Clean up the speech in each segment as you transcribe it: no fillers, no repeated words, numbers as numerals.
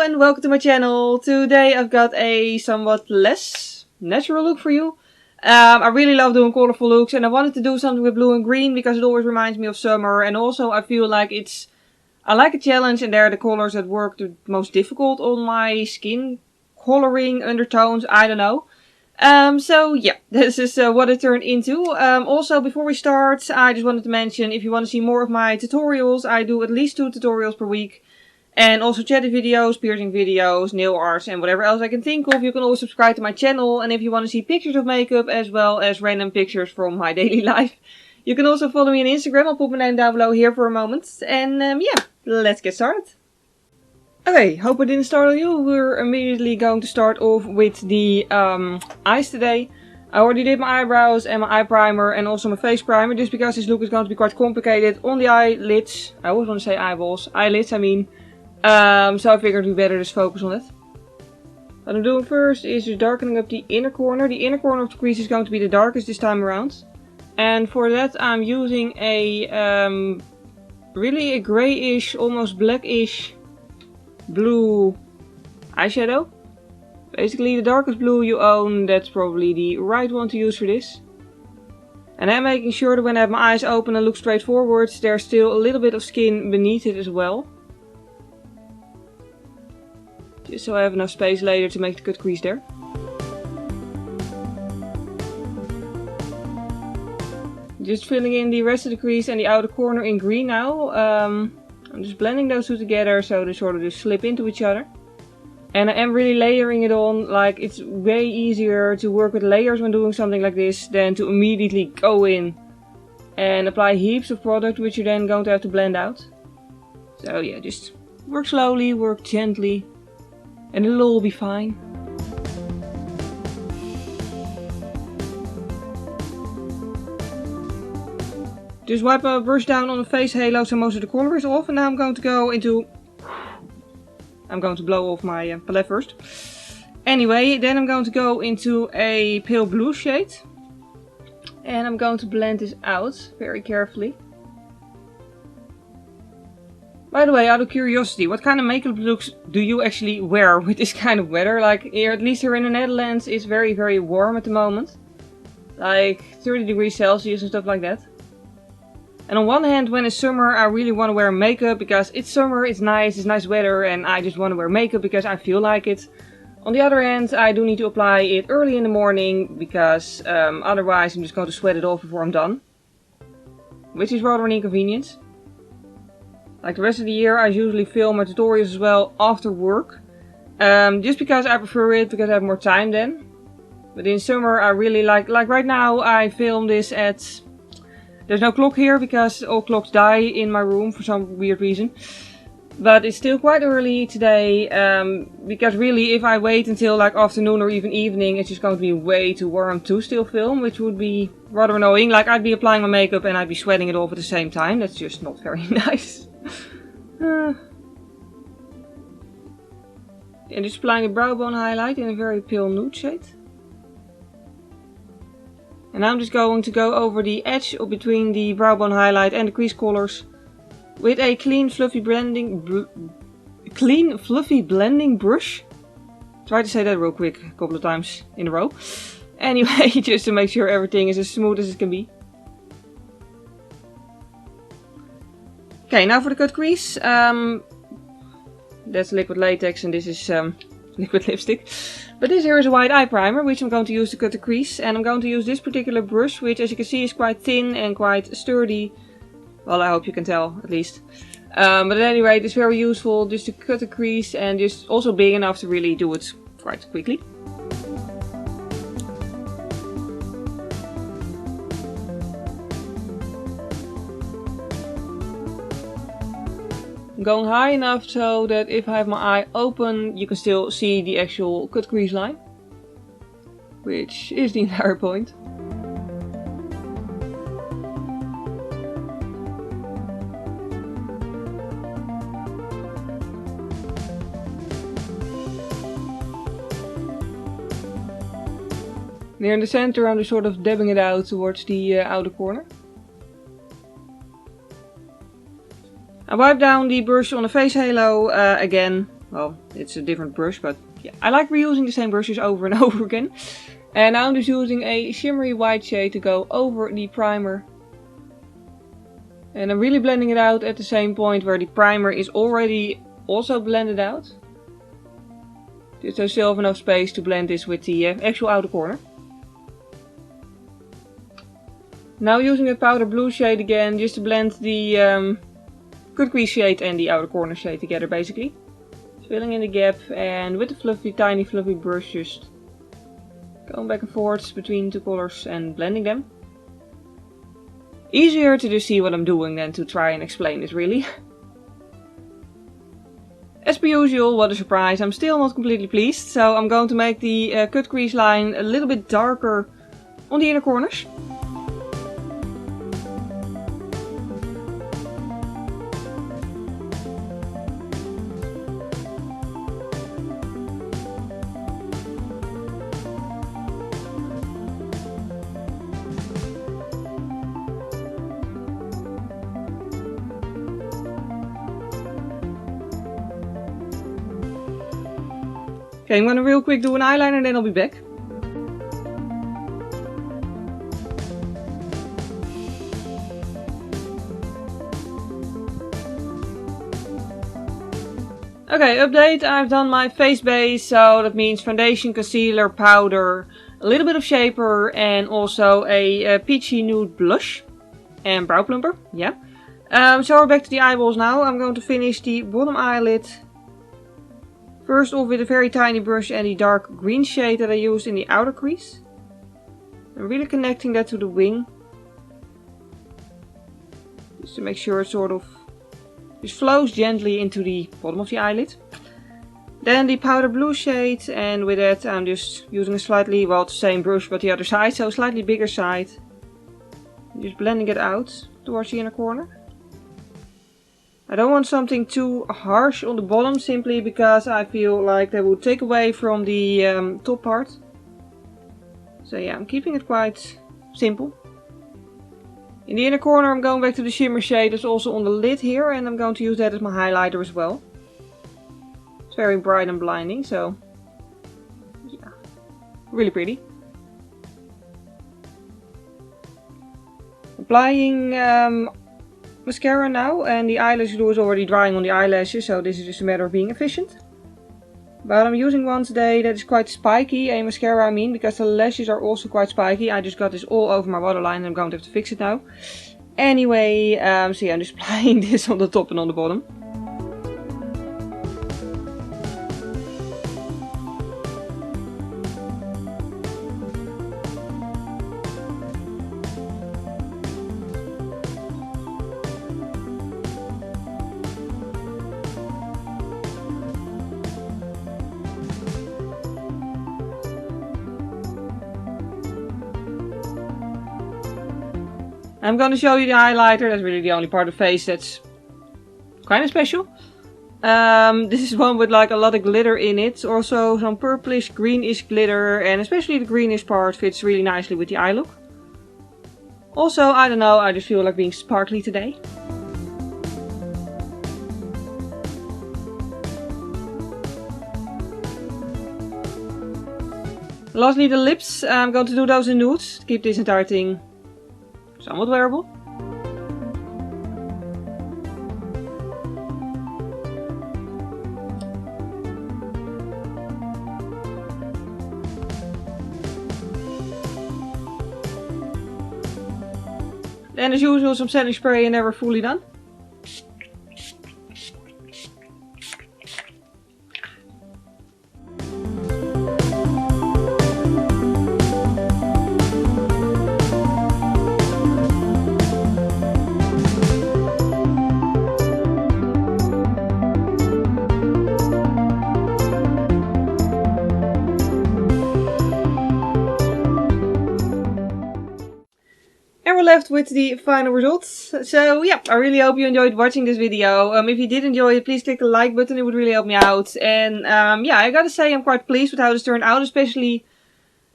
and welcome to my channel. Today I've got a somewhat less natural look for you. I really love doing colorful looks and I wanted to do something with blue and green because it always reminds me of summer, and also I feel like I like a challenge and they're the colors that work the most difficult on my skin. Coloring, undertones, I don't know. So yeah, this is what it turned into. Also, before we start, I just wanted to mention, if you want to see more of my tutorials, I do at least 2 tutorials per week. And also chatty videos, piercing videos, nail arts and whatever else I can think of. You can always subscribe to my channel. And if you want to see pictures of makeup as well as random pictures from my daily life, you can also follow me on Instagram. I'll put my name down below here for a moment. And yeah, let's get started. Okay, hope I didn't startle you. We're immediately going to start off with the eyes today. I already did my eyebrows and my eye primer and also my face primer, just because this look is going to be quite complicated on the eyelids. I always want to say eyeballs. Eyelids, I mean. So I figured we better just focus on it. What I'm doing first is just darkening up the inner corner. The inner corner of the crease is going to be the darkest this time around. And for that I'm using a really a greyish, almost blackish blue eyeshadow. Basically the darkest blue you own, that's probably the right one to use for this. And I'm making sure that when I have my eyes open and look straight forwards, there's still a little bit of skin beneath it as well. Just so I have enough space later to make the cut crease there. Just filling in the rest of the crease and the outer corner in green now. I'm just blending those two together so they sort of just slip into each other. And I am really layering it on. Like, it's way easier to work with layers when doing something like this than to immediately go in and apply heaps of product which you're then going to have to blend out. So yeah, just work slowly, work gently, and it'll all be fine. Just wipe my brush down on the face halo so most of the color is off, and now I'm going to go into... I'm going to blow off my palette first. Anyway, then I'm going to go into a pale blue shade. And I'm going to blend this out very carefully. By the way, out of curiosity, what kind of makeup looks do you actually wear with this kind of weather? Like, here, at least here in the Netherlands, it's very, very warm at the moment. Like 30 degrees Celsius and stuff like that. And on one hand, when it's summer, I really want to wear makeup because it's summer, it's nice weather, and I just want to wear makeup because I feel like it. On the other hand, I do need to apply it early in the morning because otherwise I'm just going to sweat it off before I'm done. Which is rather an inconvenience. Like the rest of the year, I usually film my tutorials as well after work. Just because I prefer it, because I have more time then. But in summer, I really like right now, I film this at... There's no clock here because all clocks die in my room for some weird reason. But it's still quite early today, because really if I wait until like afternoon or even evening, it's just going to be way too warm to still film, which would be rather annoying. Like, I'd be applying my makeup and I'd be sweating it off at the same time. That's just not very nice. And just applying a brow bone highlight in a very pale nude shade. And now I'm just going to go over the edge between the brow bone highlight and the crease colors with a clean fluffy blending brush. Try to say that real quick a couple of times in a row. Anyway, just to make sure everything is as smooth as it can be. Okay, now for the cut crease. That's liquid latex and this is liquid lipstick. But this here is a white eye primer, which I'm going to use to cut the crease. And I'm going to use this particular brush, which as you can see is quite thin and quite sturdy. Well, I hope you can tell, at least. But at any rate, it's very useful just to cut the crease and just also big enough to really do it quite quickly. I'm going high enough so that if I have my eye open, you can still see the actual cut crease line. Which is the entire point. Near in the center, I'm just sort of dabbing it out towards the outer corner. I wipe down the brush on the face halo again Well, it's a different brush, but yeah, I like reusing the same brushes over and over again. And now I'm just using a shimmery white shade to go over the primer. And I'm really blending it out at the same point where the primer is already also blended out. Just so I still have enough space to blend this with the actual outer corner. Now using the powder blue shade again, just to blend the cut crease shade and the outer corner shade together basically. Filling in the gap, and with the fluffy, tiny fluffy brush just going back and forth between two colors and blending them. Easier to just see what I'm doing than to try and explain this really. As per usual, what a surprise, I'm still not completely pleased, so I'm going to make the cut crease line a little bit darker on the inner corners. Okay, I'm gonna real quick do an eyeliner and then I'll be back. Okay, update, I've done my face base, so that means foundation, concealer, powder, a little bit of shaper and also a peachy nude blush. And brow plumper, yeah. So we're back to the eyeballs now. I'm going to finish the bottom eyelid. First off with a very tiny brush and the dark green shade that I used in the outer crease. I'm really connecting that to the wing. Just to make sure it sort of just flows gently into the bottom of the eyelid. Then the powder blue shade, and with that I'm just using a slightly, well, it's the same brush but the other side, so slightly bigger side. Just blending it out towards the inner corner. I don't want something too harsh on the bottom, simply because I feel like that would take away from the top part. So yeah, I'm keeping it quite simple. In the inner corner I'm going back to the shimmer shade that's also on the lid here, and I'm going to use that as my highlighter as well. It's very bright and blinding, so yeah, really pretty. Applying mascara now, and the eyelash glue is already drying on the eyelashes, so this is just a matter of being efficient. But I'm using one today that is quite spiky, a mascara I mean, because the lashes are also quite spiky. I just got this all over my waterline and I'm going to have to fix it now. Anyway, so yeah, I'm just applying this on the top and on the bottom. I'm going to show you the highlighter. That's really the only part of the face that's kind of special. This is one with like a lot of glitter in it. Also some purplish greenish glitter, and especially the greenish part fits really nicely with the eye look. Also, I don't know, I just feel like being sparkly today. Lastly, the lips. I'm going to do those in nude to keep this entire thing somewhat wearable. Then as usual some setting spray, and never fully done. And we're left with the final results. So yeah, I really hope you enjoyed watching this video. If you did enjoy it, please click the like button, it would really help me out. And yeah, I gotta say I'm quite pleased with how this turned out, especially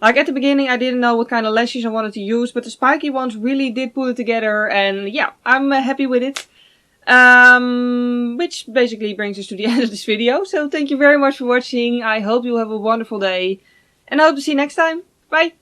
like at the beginning I didn't know what kind of lashes I wanted to use, but the spiky ones really did pull it together, and yeah, I'm happy with it. Which basically brings us to the end of this video. So thank you very much for watching. I hope you have a wonderful day. And I hope to see you next time. Bye!